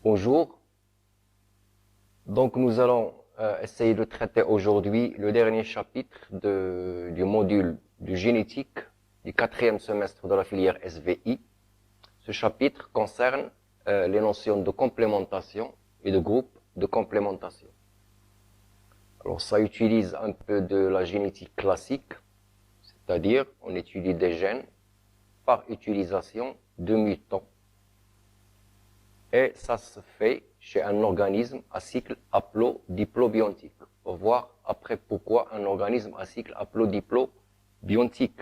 Bonjour. Donc nous allons essayer de traiter aujourd'hui le dernier chapitre du module de génétique du 4e semestre de la filière SVI. Ce chapitre concerne les notions de complémentation et de groupe de complémentation. Alors ça utilise un peu de la génétique classique, c'est-à-dire on étudie des gènes par utilisation de mutants. Et ça se fait chez un organisme à cycle haplodiplobiontique. On va voir après pourquoi un organisme à cycle haplodiplobiontique.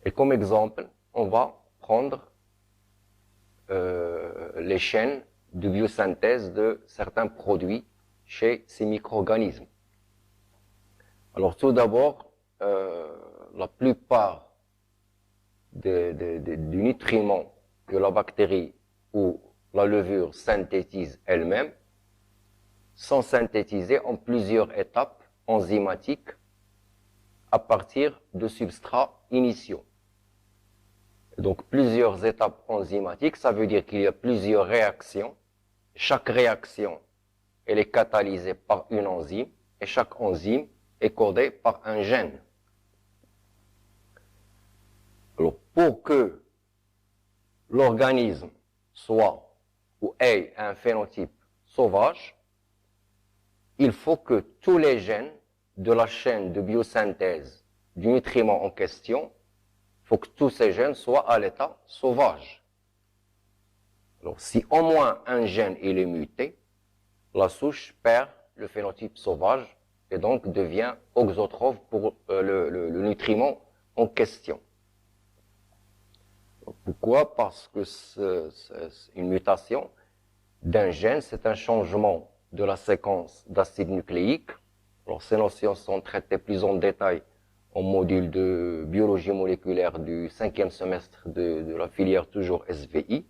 Et comme exemple, on va prendre les chaînes de biosynthèse de certains produits chez ces micro-organismes. Alors tout d'abord, la plupart du nutriment que la bactérie ou la levure synthétise elle-même sont synthétisés en plusieurs étapes enzymatiques à partir de substrats initiaux. Donc plusieurs étapes enzymatiques, ça veut dire qu'il y a plusieurs réactions. Chaque réaction, elle est catalysée par une enzyme et chaque enzyme est codée par un gène. Alors pour que l'organisme soit ou ait un phénotype sauvage, il faut que tous les gènes de la chaîne de biosynthèse du nutriment en question, il faut que tous ces gènes soient à l'état sauvage. Alors si au moins un gène il est muté, la souche perd le phénotype sauvage et donc devient auxotrophe pour le nutriment en question. Pourquoi? Parce que une mutation d'un gène, c'est un changement de la séquence d'acides nucléiques. Alors, ces notions sont traitées plus en détail au module de biologie moléculaire du 5e semestre de la filière toujours SVI.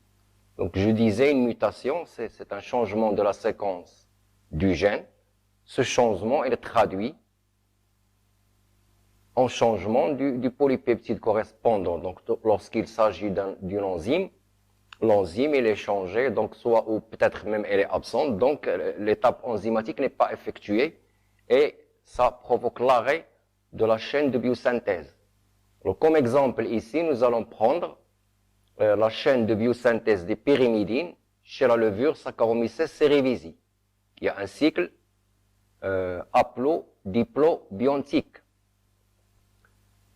Donc, je disais, une mutation, c'est un changement de la séquence du gène. Ce changement est traduit en changement du polypeptide correspondant. Donc, lorsqu'il s'agit d'une enzyme, l'enzyme, elle est changée, donc soit, ou peut-être même elle est absente, donc l'étape enzymatique n'est pas effectuée et ça provoque l'arrêt de la chaîne de biosynthèse. Alors, comme exemple ici, nous allons prendre la chaîne de biosynthèse des pyrimidines chez la levure Saccharomyces cerevisiae. Il y a un cycle haplodiplobiontique.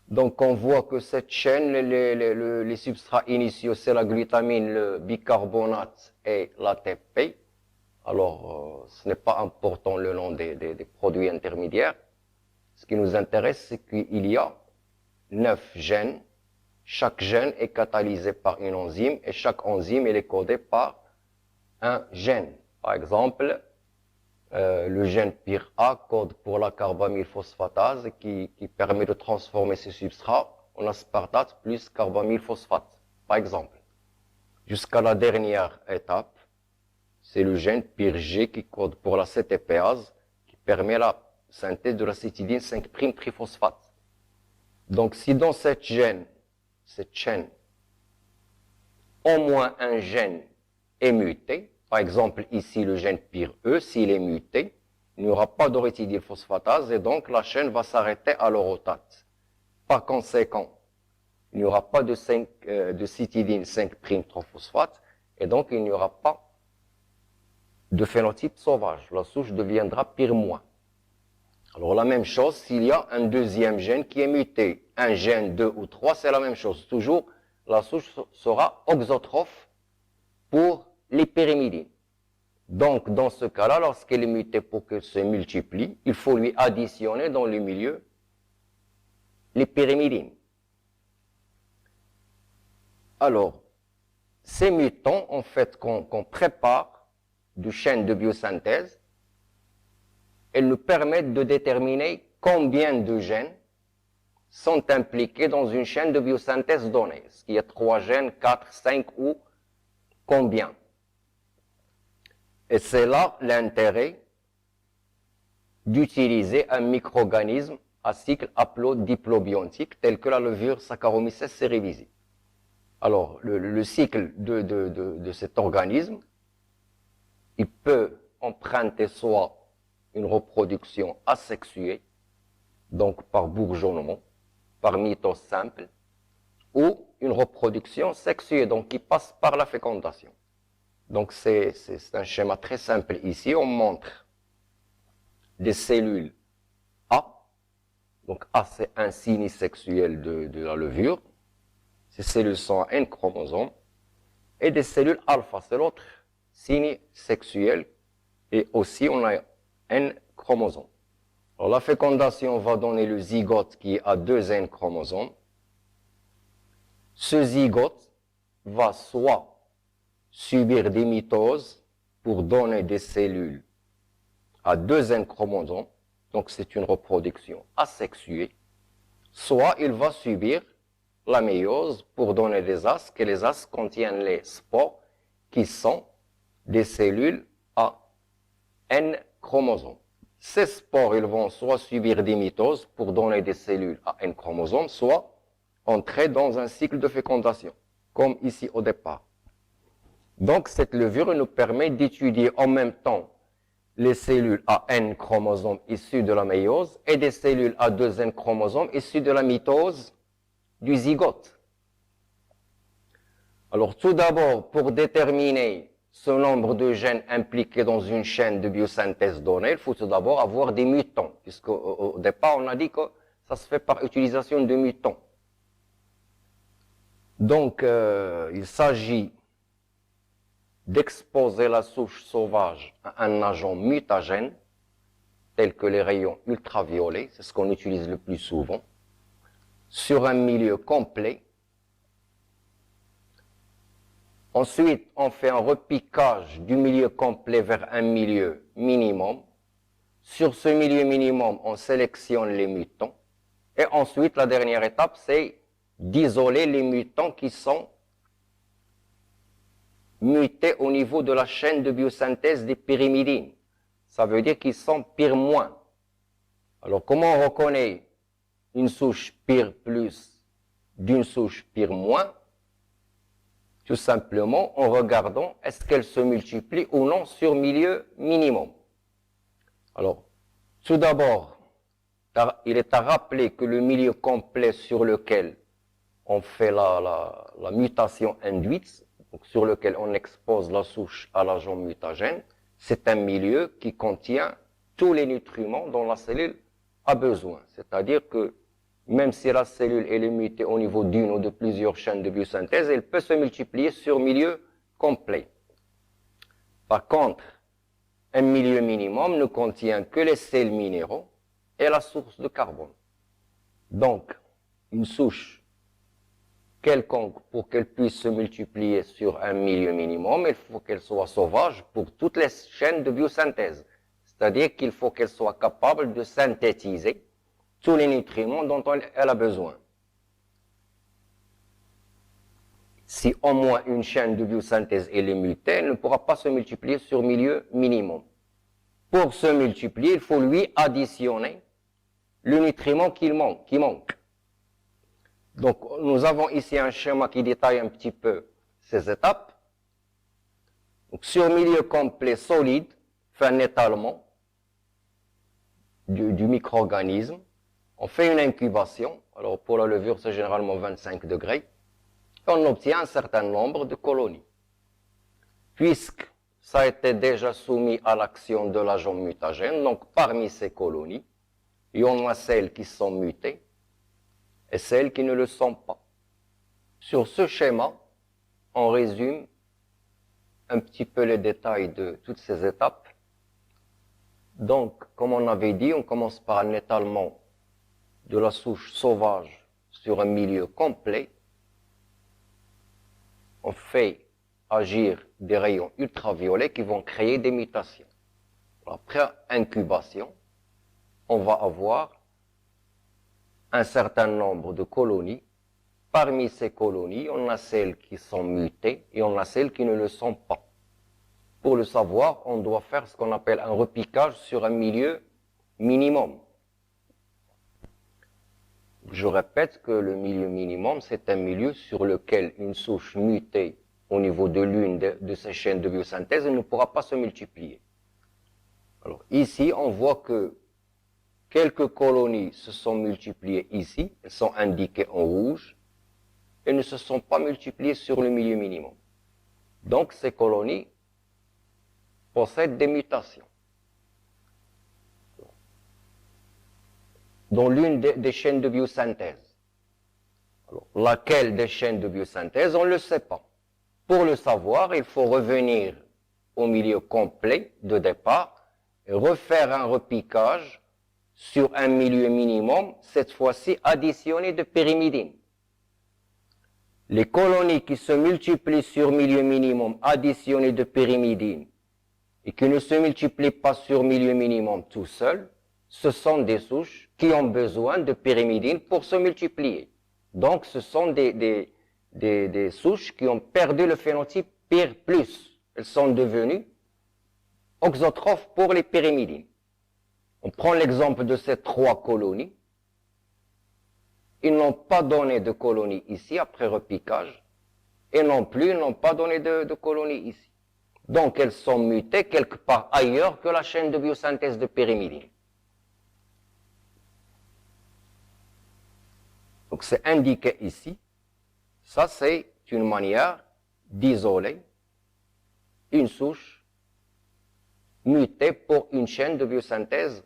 Donc on voit que cette chaîne, les substrats initiaux, c'est la glutamine, le bicarbonate et l'ATP. Alors ce n'est pas important le nom des produits intermédiaires. Ce qui nous intéresse, c'est qu'il y a 9 gènes. Chaque gène est catalysé par une enzyme et chaque enzyme est codée par un gène. Par exemple, le gène PIR-A code pour la carbamylphosphatase qui permet de transformer ces substrats en aspartate plus carbamylphosphate, par exemple. Jusqu'à la dernière étape, c'est le gène PIR-G qui code pour la CTPase qui permet la synthèse de l'acétidine 5' triphosphate. Donc si dans cette chaîne, au moins un gène est muté, par exemple, ici, le gène PIR-E, s'il est muté, il n'y aura pas d'orythidylphosphatase et donc la chaîne va s'arrêter à l'orotate. Par conséquent, il n'y aura pas de citidine 5' triphosphate et donc il n'y aura pas de phénotype sauvage. La souche deviendra PIR-. Alors la même chose, s'il y a un deuxième gène qui est muté, un gène 2 ou 3, c'est la même chose. Toujours, la souche sera auxotrophe pour les pyrimidines. Donc, dans ce cas-là, lorsqu'elle est mutée pour qu'elle se multiplie, il faut lui additionner dans le milieu les pyrimidines. Alors, ces mutants, en fait, qu'on prépare du chaîne de biosynthèse, elles nous permettent de déterminer combien de gènes sont impliqués dans une chaîne de biosynthèse donnée. Est-ce qu'il y a 3 gènes, 4, 5 ou combien? Et c'est là l'intérêt d'utiliser un micro-organisme à cycle haplodiplobiontique tel que la levure Saccharomyces cerevisiae. Alors, le cycle de cet organisme, il peut emprunter soit une reproduction asexuée, donc par bourgeonnement, par mitose simple, ou une reproduction sexuée, donc qui passe par la fécondation. Donc c'est un schéma très simple ici. On montre des cellules A. Donc A, c'est un signe sexuel de la levure. Ces cellules sont à N chromosomes. Et des cellules alpha, c'est l'autre signe sexuel. Et aussi, on a N chromosomes. Alors la fécondation va donner le zygote qui a 2 N chromosomes. Ce zygote va soit subir des mitoses pour donner des cellules à 2 N chromosomes, donc c'est une reproduction asexuée, soit il va subir la méiose pour donner des asques, et les asques contiennent les spores qui sont des cellules à N chromosomes. Ces spores, ils vont soit subir des mitoses pour donner des cellules à N chromosomes, soit entrer dans un cycle de fécondation, comme ici au départ. Donc cette levure nous permet d'étudier en même temps les cellules à N chromosomes issues de la méiose et des cellules à 2 N chromosomes issues de la mitose du zygote. Alors tout d'abord, pour déterminer ce nombre de gènes impliqués dans une chaîne de biosynthèse donnée, il faut tout d'abord avoir des mutants, puisqu'au départ on a dit que ça se fait par utilisation de mutants. Donc il s'agit d'exposer la souche sauvage à un agent mutagène, tel que les rayons ultraviolets, c'est ce qu'on utilise le plus souvent, sur un milieu complet. Ensuite, on fait un repiquage du milieu complet vers un milieu minimum. Sur ce milieu minimum, on sélectionne les mutants. Et ensuite, la dernière étape, c'est d'isoler les mutants qui sont mutés au niveau de la chaîne de biosynthèse des pyrimidines. Ça veut dire qu'ils sont pire-moins. Alors, comment on reconnaît une souche pire plus d'une souche pire moins? Tout simplement en regardant est-ce qu'elle se multiplie ou non sur milieu minimum. Alors, tout d'abord, il est à rappeler que le milieu complet sur lequel on fait la mutation induite, donc sur lequel on expose la souche à l'agent mutagène, c'est un milieu qui contient tous les nutriments dont la cellule a besoin. C'est-à-dire que même si la cellule est mutée au niveau d'une ou de plusieurs chaînes de biosynthèse, elle peut se multiplier sur milieu complet. Par contre, un milieu minimum ne contient que les sels minéraux et la source de carbone. Donc, une souche quelconque, pour qu'elle puisse se multiplier sur un milieu minimum, il faut qu'elle soit sauvage pour toutes les chaînes de biosynthèse. C'est-à-dire qu'il faut qu'elle soit capable de synthétiser tous les nutriments dont elle a besoin. Si au moins une chaîne de biosynthèse est mutée, elle ne pourra pas se multiplier sur milieu minimum. Pour se multiplier, il faut lui additionner le nutriment qui manque. Donc, nous avons ici un schéma qui détaille un petit peu ces étapes. Donc, sur milieu complet solide, fait un étalement du micro-organisme. On fait une incubation. Alors, pour la levure, c'est généralement 25 degrés. Et on obtient un certain nombre de colonies. Puisque ça a été déjà soumis à l'action de l'agent mutagène, donc parmi ces colonies, il y en a celles qui sont mutées et celles qui ne le sont pas. Sur ce schéma, on résume un petit peu les détails de toutes ces étapes. Donc, comme on avait dit, on commence par un étalement de la souche sauvage sur un milieu complet. On fait agir des rayons ultraviolets qui vont créer des mutations. Après incubation, on va avoir un certain nombre de colonies. Parmi ces colonies, on a celles qui sont mutées et on a celles qui ne le sont pas. Pour le savoir, on doit faire ce qu'on appelle un repiquage sur un milieu minimum. Je répète que le milieu minimum, c'est un milieu sur lequel une souche mutée au niveau de l'une de ces chaînes de biosynthèse, elle ne pourra pas se multiplier. Alors ici, on voit que quelques colonies se sont multipliées ici, elles sont indiquées en rouge, et ne se sont pas multipliées sur le milieu minimum. Donc ces colonies possèdent des mutations. Dans l'une des chaînes de biosynthèse. Alors, laquelle des chaînes de biosynthèse, on ne le sait pas. Pour le savoir, il faut revenir au milieu complet de départ et refaire un repiquage sur un milieu minimum, cette fois-ci additionné de pyrimidine. Les colonies qui se multiplient sur milieu minimum additionné de pyrimidine et qui ne se multiplient pas sur milieu minimum tout seul, ce sont des souches qui ont besoin de pyrimidine pour se multiplier. Donc, ce sont des souches qui ont perdu le phénotype PIR+. Elles sont devenues auxotrophes pour les pyrimidines. On prend l'exemple de ces 3 colonies. Ils n'ont pas donné de colonies ici après repiquage, et non plus, ils n'ont pas donné de colonies ici. Donc, elles sont mutées quelque part ailleurs que la chaîne de biosynthèse de pyrimidine. Donc, c'est indiqué ici. Ça, c'est une manière d'isoler une souche mutée pour une chaîne de biosynthèse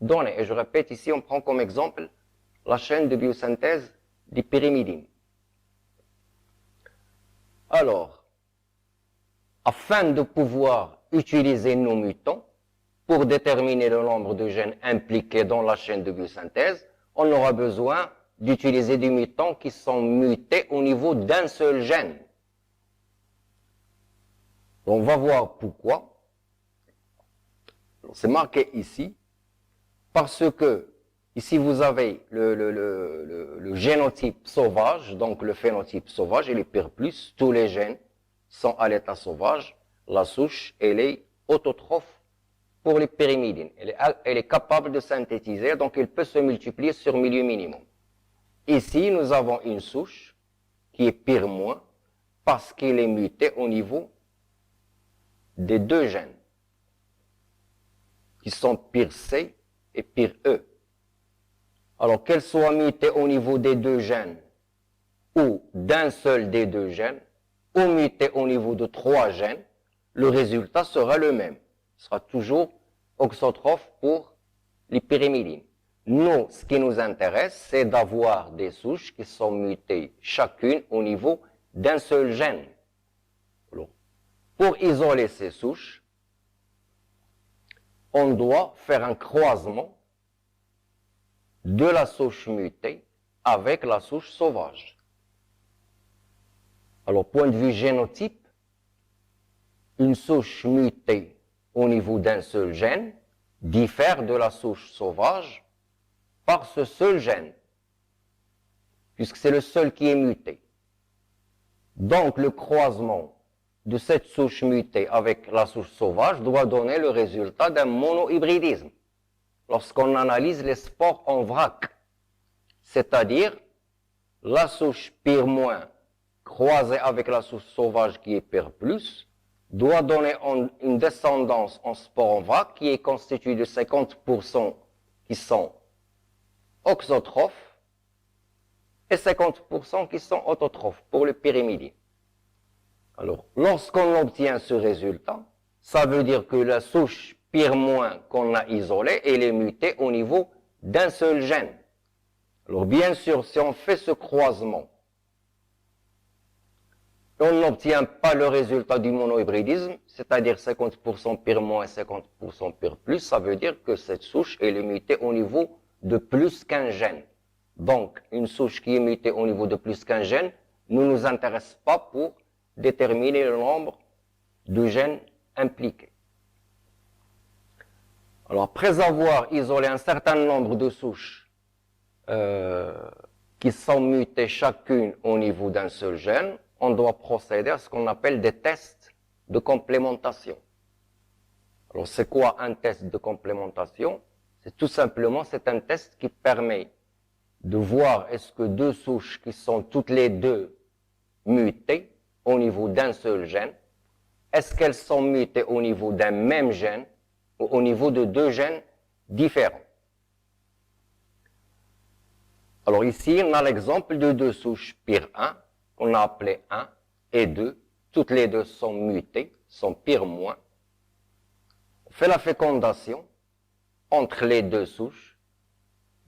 donnée. Et je répète ici, on prend comme exemple la chaîne de biosynthèse des pyrimidines. Alors, afin de pouvoir utiliser nos mutants pour déterminer le nombre de gènes impliqués dans la chaîne de biosynthèse, on aura besoin d'utiliser des mutants qui sont mutés au niveau d'un seul gène. On va voir pourquoi. C'est marqué ici, parce que ici vous avez le génotype sauvage, donc le phénotype sauvage et les PIR+, tous les gènes sont à l'état sauvage. La souche, elle est autotrophe pour les pyrimidines. Elle est capable de synthétiser, donc elle peut se multiplier sur milieu minimum. Ici, nous avons une souche qui est PIR-, parce qu'elle est mutée au niveau des 2 gènes, qui sont PIR-C et PIR-E. Alors, qu'elle soit mutée au niveau des 2 gènes, ou d'un seul des 2 gènes, ou mutée au niveau de 3 gènes, le résultat sera le même. Ce sera toujours auxotrophe pour les pyrimidines. Nous, ce qui nous intéresse, c'est d'avoir des souches qui sont mutées chacune au niveau d'un seul gène. Alors, pour isoler ces souches, on doit faire un croisement de la souche mutée avec la souche sauvage. Alors, point de vue génotype, une souche mutée au niveau d'un seul gène diffère de la souche sauvage par ce seul gène, puisque c'est le seul qui est muté. Donc, le croisement de cette souche mutée avec la souche sauvage doit donner le résultat d'un monohybridisme lorsqu'on analyse les spores en vrac, c'est-à-dire la souche PIR- croisée avec la souche sauvage qui est PIR+, doit donner une descendance en spores en vrac qui est constituée de 50% qui sont auxotrophes et 50% qui sont autotrophes pour le pyrimidine. Alors, lorsqu'on obtient ce résultat, ça veut dire que la souche PIR- qu'on a isolée, elle est mutée au niveau d'un seul gène. Alors, bien sûr, si on fait ce croisement, on n'obtient pas le résultat du monohybridisme, c'est-à-dire 50% PIR- et 50% PIR+, ça veut dire que cette souche, elle est mutée au niveau de plus qu'un gène. Donc, une souche qui est mutée au niveau de plus qu'un gène ne nous intéresse pas pour déterminer le nombre de gènes impliqués. Alors, après avoir isolé un certain nombre de souches qui sont mutées chacune au niveau d'un seul gène, on doit procéder à ce qu'on appelle des tests de complémentation. Alors, c'est quoi un test de complémentation? C'est tout simplement, c'est un test qui permet de voir est-ce que 2 souches qui sont toutes les 2 mutées au niveau d'un seul gène, est-ce qu'elles sont mutées au niveau d'un même gène ou au niveau de deux gènes différents? Alors ici, on a l'exemple de deux souches PIR1, qu'on a appelées 1 et 2. Toutes les deux sont mutées, sont PIR-. On fait la fécondation entre les deux souches,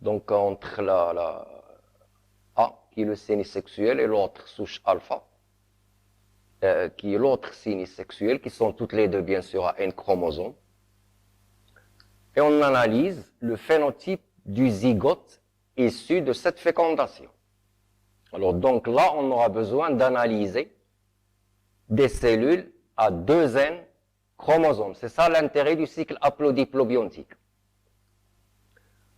donc entre la A, qui est le signe sexuel, et l'autre souche alpha, qui est l'autre signe sexuel, qui sont toutes les deux, bien sûr, à N chromosomes. Et on analyse le phénotype du zygote issu de cette fécondation. Alors, donc là, on aura besoin d'analyser des cellules à 2 N chromosomes. C'est ça l'intérêt du cycle haplodiplobiontique.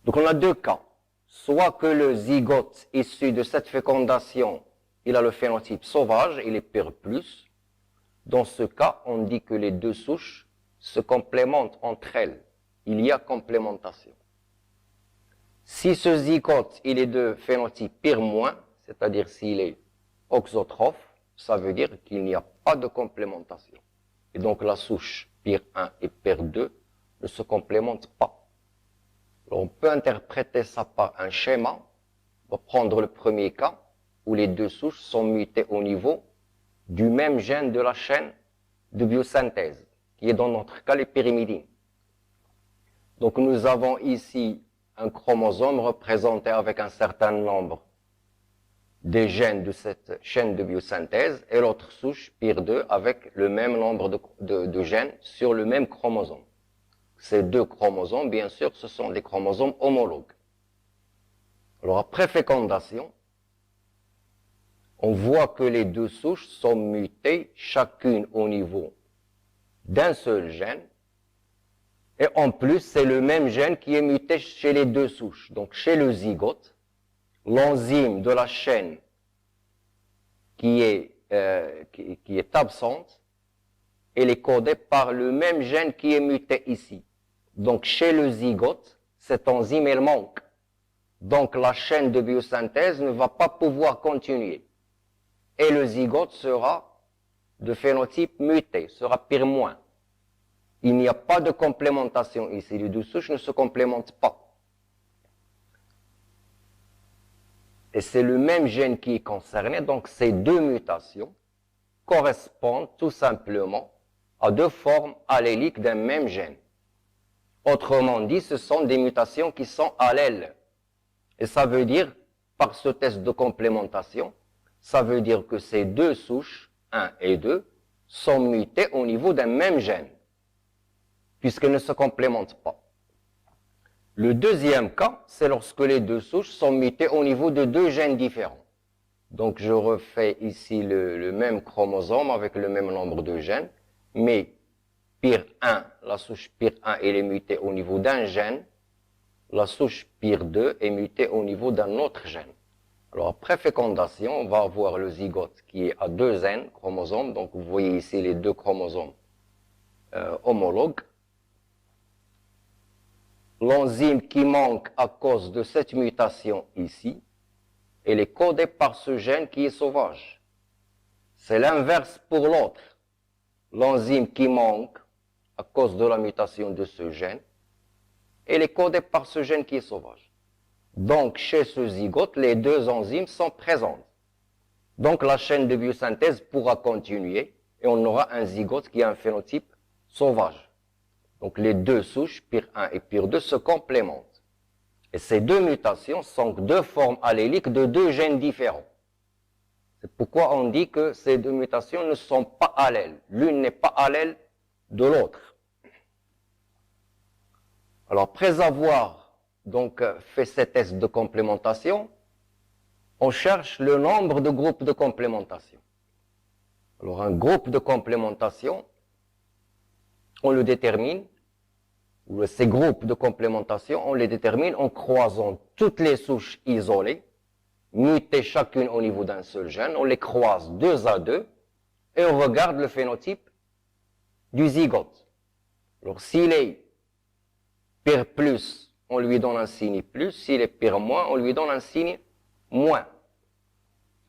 Donc, on a deux cas. Soit que le zygote issu de cette fécondation, il a le phénotype sauvage, il est PIR+. Dans ce cas, on dit que les deux souches se complémentent entre elles. Il y a complémentation. Si ce zygote, il est de phénotype PIR-, c'est-à-dire s'il est auxotrophe, ça veut dire qu'il n'y a pas de complémentation. Et donc la souche PIR1 et PIR2 ne se complémentent pas. Alors, on peut interpréter ça par un schéma. On va prendre le premier cas où les deux souches sont mutées au niveau du même gène de la chaîne de biosynthèse, qui est dans notre cas les pyrimidines. Donc nous avons ici un chromosome représenté avec un certain nombre des gènes de cette chaîne de biosynthèse et l'autre souche, PIR2, avec le même nombre de gènes sur le même chromosome. Ces deux chromosomes, bien sûr, ce sont des chromosomes homologues. Alors après fécondation, on voit que les deux souches sont mutées chacune au niveau d'un seul gène. Et en plus, c'est le même gène qui est muté chez les deux souches. Donc chez le zygote, l'enzyme de la chaîne qui est absente, elle est codée par le même gène qui est muté ici. Donc chez le zygote, cette enzyme, elle manque. Donc la chaîne de biosynthèse ne va pas pouvoir continuer. Et le zygote sera de phénotype muté, sera PIR-. Il n'y a pas de complémentation ici. Les deux souches ne se complémentent pas. Et c'est le même gène qui est concerné. Donc ces deux mutations correspondent tout simplement à deux formes alléliques d'un même gène. Autrement dit, ce sont des mutations qui sont allèles. Et ça veut dire, par ce test de complémentation, ça veut dire que ces deux souches, 1 et 2, sont mutées au niveau d'un même gène, puisqu'elles ne se complémentent pas. Le deuxième cas, c'est lorsque les deux souches sont mutées au niveau de deux gènes différents. Donc je refais ici le même chromosome avec le même nombre de gènes, mais PIR1, la souche PIR1, elle est mutée au niveau d'un gène, la souche PIR2 est mutée au niveau d'un autre gène. Alors après fécondation, on va avoir le zygote qui est à 2 N chromosomes, donc vous voyez ici les deux chromosomes homologues. L'enzyme qui manque à cause de cette mutation ici, elle est codée par ce gène qui est sauvage. C'est l'inverse pour l'autre. L'enzyme qui manque à cause de la mutation de ce gène, elle est codée par ce gène qui est sauvage. Donc, chez ce zygote, les deux enzymes sont présentes. Donc, la chaîne de biosynthèse pourra continuer et on aura un zygote qui a un phénotype sauvage. Donc, les deux souches, PIR1 et PIR2, se complémentent. Et ces deux mutations sont deux formes alléliques de deux gènes différents. C'est pourquoi on dit que ces deux mutations ne sont pas allèles. L'une n'est pas allèle de l'autre. Alors, après avoir donc fait ces tests de complémentation, on cherche le nombre de groupes de complémentation. Alors, un groupe de complémentation, on le détermine, ou ces groupes de complémentation, on les détermine en croisant toutes les souches isolées, mutées chacune au niveau d'un seul gène, on les croise 2 à 2, et on regarde le phénotype du zygote. Alors, s'il est PIR+, on lui donne un signe plus, s'il est PIR-, on lui donne un signe moins.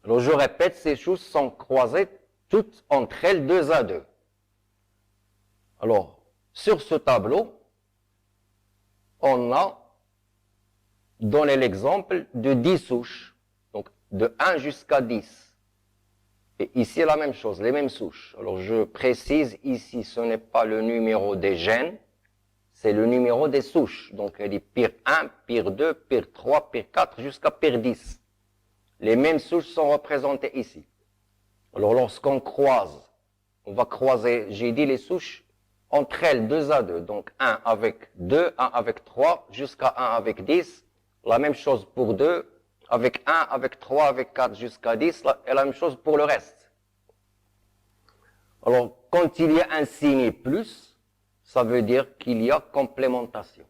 Alors, je répète, ces choses sont croisées toutes entre elles 2 à 2. Alors, sur ce tableau, on a donné l'exemple de 10 souches, donc de 1 jusqu'à 10. Et ici, la même chose, les mêmes souches. Alors, je précise ici, ce n'est pas le numéro des gènes, c'est le numéro des souches. Donc, elle dit pire 1, pire 2, pire 3, pire 4, jusqu'à pire 10. Les mêmes souches sont représentées ici. Alors, lorsqu'on croise, on va croiser, j'ai dit les souches, entre elles 2 à 2. Donc, 1 avec 2, 1 avec 3, jusqu'à 1 avec 10. La même chose pour 2, avec 1, avec 3, avec 4, jusqu'à 10. Et la même chose pour le reste. Alors, quand il y a un signe plus, ça veut dire qu'il y a complémentation.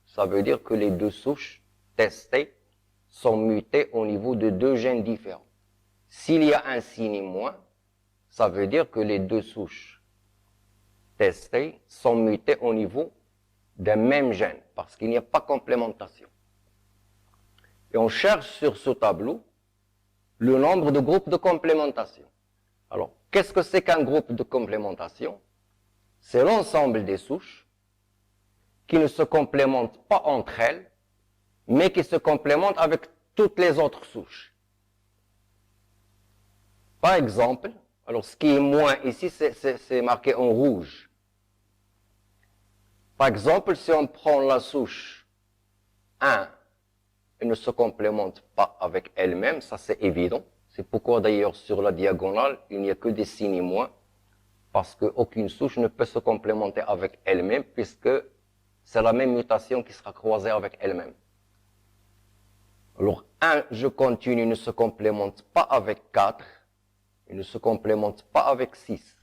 Ça veut dire que les deux souches testées sont mutées au niveau de 2 gènes différents. S'il y a un signe moins, ça veut dire que les deux souches testées sont mutées au niveau d'un même gène, parce qu'il n'y a pas complémentation. Et on cherche sur ce tableau le nombre de groupes de complémentation. Alors, qu'est-ce que c'est qu'un groupe de complémentation? C'est l'ensemble des souches qui ne se complémentent pas entre elles, mais qui se complémentent avec toutes les autres souches. Par exemple, alors ce qui est moins ici, c'est marqué en rouge. Par exemple, si on prend la souche 1, elle ne se complémente pas avec elle-même, ça c'est évident. C'est pourquoi d'ailleurs sur la diagonale, il n'y a que des signes moins, parce qu'aucune souche ne peut se complémenter avec elle-même, puisque c'est la même mutation qui sera croisée avec elle-même. Alors 1, je continue, ne se complémente pas avec 4, il ne se complémente pas avec 6.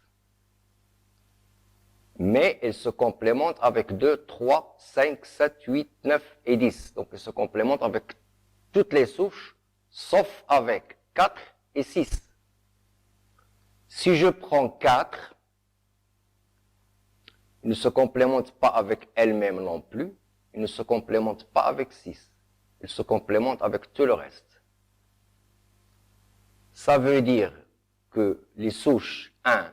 Mais il se complémente avec 2, 3, 5, 7, 8, 9 et 10. Donc il se complémente avec toutes les souches, sauf avec 4 et 6. Si je prends 4, il ne se complémente pas avec elle-même non plus, il ne se complémente pas avec 6. Il se complémente avec tout le reste. Ça veut dire que les souches 1,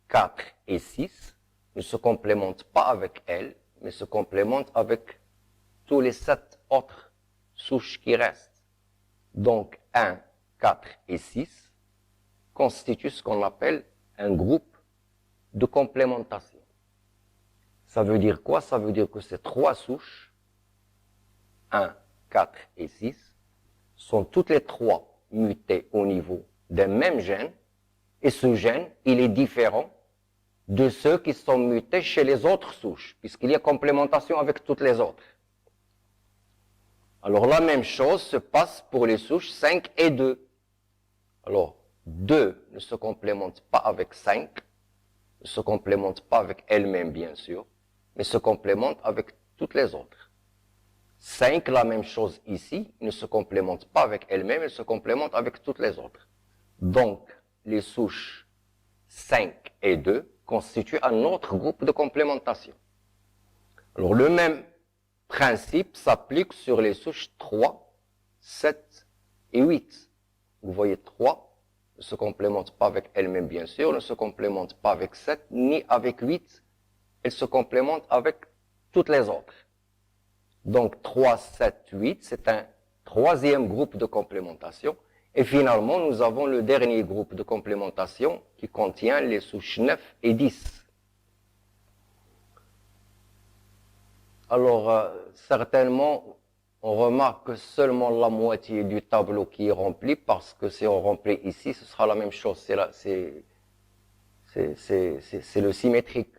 4 et 6 ne se complémentent pas avec elles, mais se complémentent avec tous les 7 autres souches qui restent. Donc 1, 4 et 6 constituent ce qu'on appelle un groupe de complémentation. Ça veut dire quoi? Ça veut dire que ces 3 souches, 1, 4 et 6, sont toutes les 3 mutées au niveau d'un même gène, et ce gène, il est différent de ceux qui sont mutés chez les autres souches, puisqu'il y a complémentation avec toutes les autres. Alors la même chose se passe pour les souches 5 et 2. Alors 2 ne se complémente pas avec 5, ne se complémente pas avec elle-même bien sûr, mais se complémente avec toutes les autres. 5, la même chose ici, ne se complémente pas avec elle-même, elle se complémente avec toutes les autres. Donc, les souches 5 et 2 constituent un autre groupe de complémentation. Alors, le même principe s'applique sur les souches 3, 7 et 8. Vous voyez, 3 ne se complémente pas avec elle-même, bien sûr, ne se complémente pas avec 7, ni avec 8. Elle se complémente avec toutes les autres. Donc 3, 7, 8, c'est un troisième groupe de complémentation. Et finalement, nous avons le dernier groupe de complémentation qui contient les souches 9 et 10. Alors, certainement, on remarque que seulement la moitié du tableau qui est rempli, parce que si on remplit ici, ce sera la même chose. C'est le symétrique.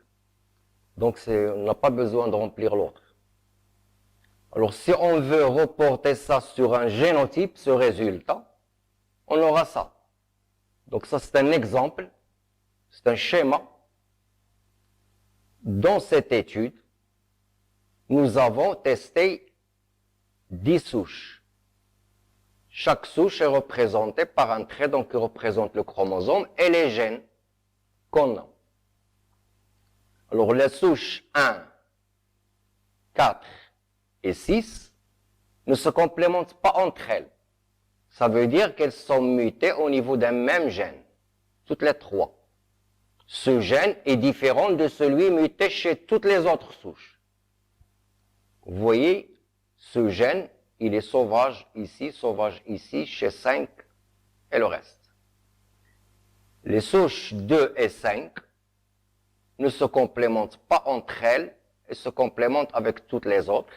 Donc, on n'a pas besoin de remplir l'autre. Alors, si on veut reporter ça sur un génotype, ce résultat, on aura ça. Donc, ça, c'est un exemple, c'est un schéma. Dans cette étude, nous avons testé 10 souches. Chaque souche est représentée par un trait donc, qui représente le chromosome et les gènes qu'on a. Alors, les souches 1, 4 et 6 ne se complémentent pas entre elles. Ça veut dire qu'elles sont mutées au niveau d'un même gène, toutes les 3. Ce gène est différent de celui muté chez toutes les autres souches. Vous voyez, ce gène, il est sauvage ici, chez 5 et le reste. Les souches 2 et 5 ne se complémentent pas entre elles et se complémentent avec toutes les autres.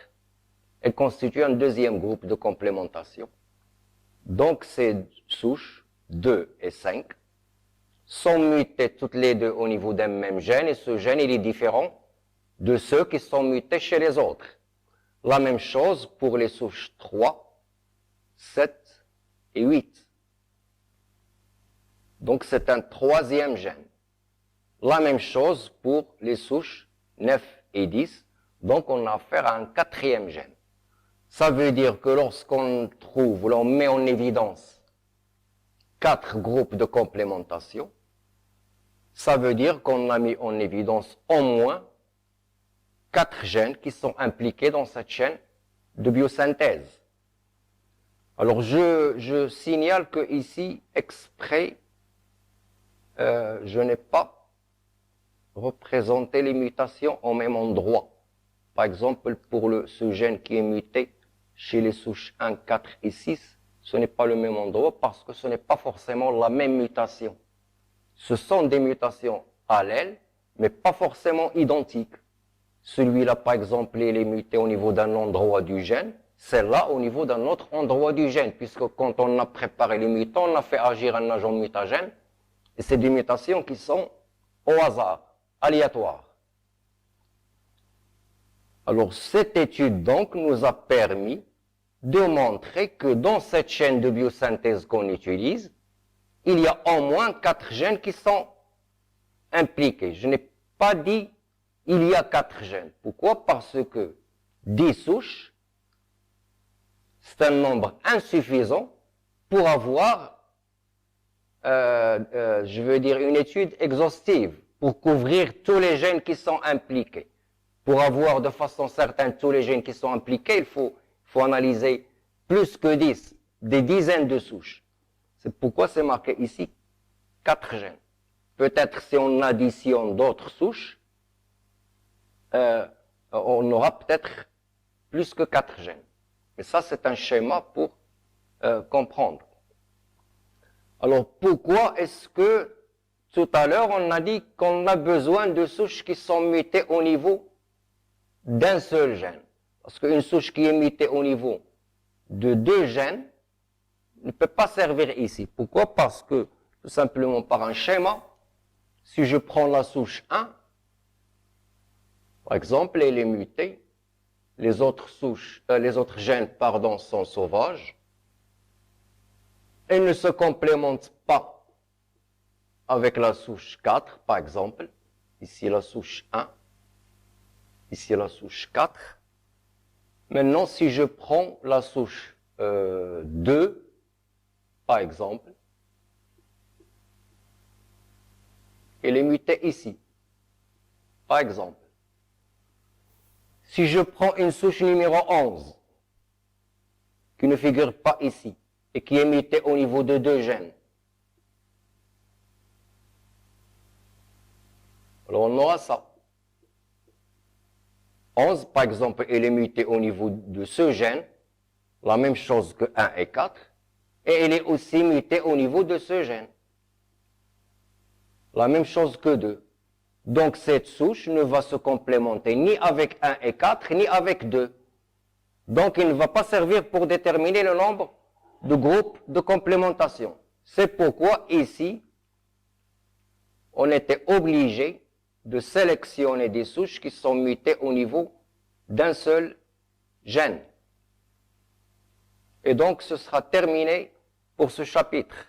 Elles constituent un deuxième groupe de complémentation. Donc ces souches 2 et 5 sont mutées toutes les deux au niveau d'un même gène et ce gène il est différent de ceux qui sont mutés chez les autres. La même chose pour les souches 3, 7 et 8. Donc c'est un troisième gène. La même chose pour les souches 9 et 10. Donc on a affaire à un quatrième gène. Ça veut dire que lorsqu'on trouve, l'on met en évidence 4 groupes de complémentation, ça veut dire qu'on a mis en évidence au moins 4 gènes qui sont impliqués dans cette chaîne de biosynthèse. Alors je signale que ici, exprès, je n'ai pas représenté les mutations au même endroit. Par exemple, pour ce gène qui est muté chez les souches 1, 4 et 6, ce n'est pas le même endroit parce que ce n'est pas forcément la même mutation. Ce sont des mutations allèles, mais pas forcément identiques. Celui-là, par exemple, il est muté au niveau d'un endroit du gène, celle-là au niveau d'un autre endroit du gène, puisque quand on a préparé les mutants, on a fait agir un agent mutagène, et c'est des mutations qui sont au hasard, aléatoires. Alors, cette étude, donc, nous a permis de montrer que dans cette chaîne de biosynthèse qu'on utilise, il y a au moins 4 gènes qui sont impliqués. Je n'ai pas dit il y a 4 gènes. Pourquoi? Parce que 10 souches, c'est un nombre insuffisant pour avoir, je veux dire, une étude exhaustive, pour couvrir tous les gènes qui sont impliqués. Pour avoir de façon certaine tous les gènes qui sont impliqués, il faut analyser plus que 10, des dizaines de souches. C'est pourquoi c'est marqué ici 4 gènes. Peut-être si on additionne d'autres souches, on aura peut-être plus que 4 gènes. Mais ça, c'est un schéma pour comprendre. Alors, pourquoi est-ce que tout à l'heure, on a dit qu'on a besoin de souches qui sont mutées au niveau d'un seul gène? Parce qu'une souche qui est mutée au niveau de 2 gènes ne peut pas servir ici. Pourquoi? Parce que, tout simplement par un schéma, si je prends la souche 1, par exemple, elle est mutée, les autres gènes, sont sauvages, elles ne se complémentent pas avec la souche 4, par exemple, ici la souche 1, ici la souche 4. Maintenant, si je prends la souche 2, par exemple, elle est mutée ici, par exemple. Si je prends une souche numéro 11, qui ne figure pas ici, et qui est mutée au niveau de 2 gènes, alors on aura ça. 11, par exemple, elle est mutée au niveau de ce gène, la même chose que 1 et 4, et elle est aussi mutée au niveau de ce gène. La même chose que 2. Donc cette souche ne va se complémenter ni avec 1 et 4, ni avec 2. Donc il ne va pas servir pour déterminer le nombre de groupes de complémentation. C'est pourquoi ici, on était obligé de sélectionner des souches qui sont mutées au niveau d'un seul gène. Et donc ce sera terminé pour ce chapitre.